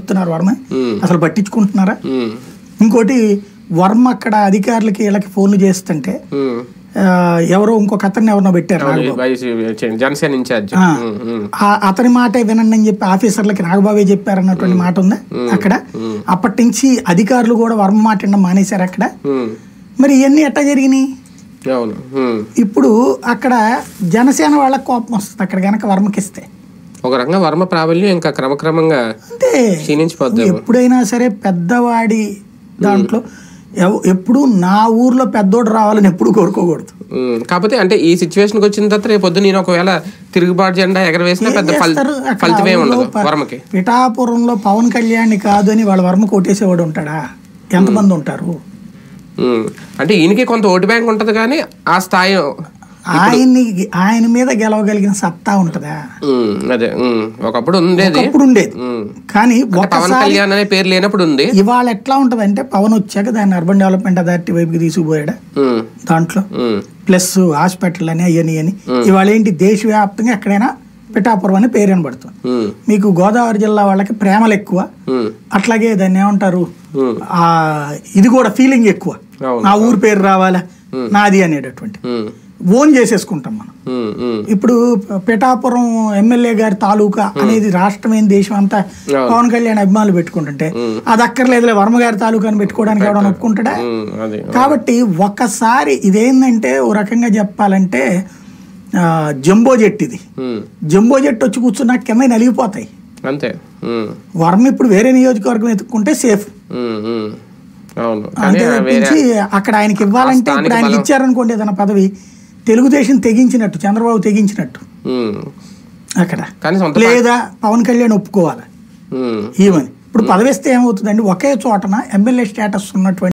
చెప్తున్నారు వర్మ అసలు పట్టించుకుంటున్నారా? ఇంకోటి వర్మ అక్కడ అధికారులకి వీళ్ళకి ఫోన్లు చేస్తుంటే ఎవరో ఇంకొక అతన్ని ఎవరినో పెట్టారు, జనసేన ఇన్ఛార్జ్, అతని మాటే వినండి అని చెప్పి ఆఫీసర్లకి నాగబాబే చెప్పారన్నటువంటి మాట ఉందా అక్కడ. అప్పటి నుంచి అధికారులు కూడా వర్మ మాట వినడం మానేశారు అక్కడ. మరి ఇవన్నీ ఎట్టా జరిగినాయి? ఇప్పుడు అక్కడ జనసేన వాళ్ళకి కోపం వస్తుంది అక్కడ గనక వర్మకిస్తే. ఒక రకంగా వర్మ ప్రాబల్యం ఇంకా క్రమక్రమంగా అంటే ఎప్పుడైనా సరే పెద్దవాడి దాంట్లో ఎప్పుడు నా ఊర్లో పెద్దోడు రావాలని ఎప్పుడు కోరుకోకూడదు. కాకపోతే అంటే ఈ సిచ్యువేషన్కి వచ్చిన తర్వాత రేపు పొద్దున నేను ఒకవేళ తిరుగుబాటు జెండా ఎగరవేసినా పెద్ద ఫలితమే ఉండదు వర్మకి. పిఠాపురంలో పవన్ కళ్యాణ్ కాదు అని వాళ్ళ వర్మ కొట్టేసేవాడు ఉంటాడా? ఎంతమంది ఉంటారు? అంటే ఈయనకి కొంత ఓటు బ్యాంక్ ఉంటది కానీ ఆ స్థాయి ఆయన మీద గెలవగలిగిన సత్తా ఉంటదా? అదే ఒకప్పుడు ఉండేది కానీ పవన్ కళ్యాణ్ అనే పేరు లేనప్పుడు ఉంది. ఇవాళ ఎట్లా ఉంటది అంటే పవన్ వచ్చాక దాన్ని అర్బన్ డెవలప్మెంట్ అథారిటీ వైపుకి తీసుకుపోయాడా దాంట్లో, ప్లస్ హాస్పిటల్ అని అవని అని. ఇవాళ ఏంటి దేశవ్యాప్తంగా ఎక్కడైనా పిఠాపురం అని పేరు వినబడుతుంది. మీకు గోదావరి జిల్లా వాళ్ళకి ప్రేమలు ఎక్కువ, అట్లాగే దాన్ని ఏమంటారు ఇది కూడా ఫీలింగ్ ఎక్కువ, నా ఊరు పేరు రావాలా నాది అనేటటువంటి ఓన్ చేసేసుకుంటాం మనం. ఇప్పుడు పిఠాపురం ఎమ్మెల్యే గారి తాలూకా అనేది రాష్ట్రమైన దేశం అంతా పవన్ కళ్యాణ్ అభిమానులు పెట్టుకుంటుంటే అది అక్కర్లేదులే వర్మ గారి తాలూకా అని పెట్టుకోవడానికి ఎవడన్నా ఒప్పుకుంటాడా? కాబట్టి ఒక్కసారి ఇదేంటంటే ఓ రకంగా చెప్పాలంటే జంబో జెట్, ఇది జంబో జెట్ వచ్చి కూర్చున్నా కింద నలిగిపోతాయి అంతే. వర్మ ఇప్పుడు వేరే నియోజకవర్గం ఎత్తుక్కుంటే సేఫ్. అంతే తప్పించి అక్కడ ఆయనకి ఇవ్వాలంటే ఇప్పుడు ఆయనకి ఇచ్చారనుకోండి ఏదైనా పదవి, తెలుగుదేశం తెగించినట్టు, చంద్రబాబు తెగించినట్టు అక్కడ, లేదా పవన్ కళ్యాణ్ ఒప్పుకోవాలి ఈవెన్. ఇప్పుడు పదవి ఇస్తే ఏమవుతుందండి, ఒకే చోటన ఎమ్మెల్యే స్టేటస్ ఉన్నటువంటి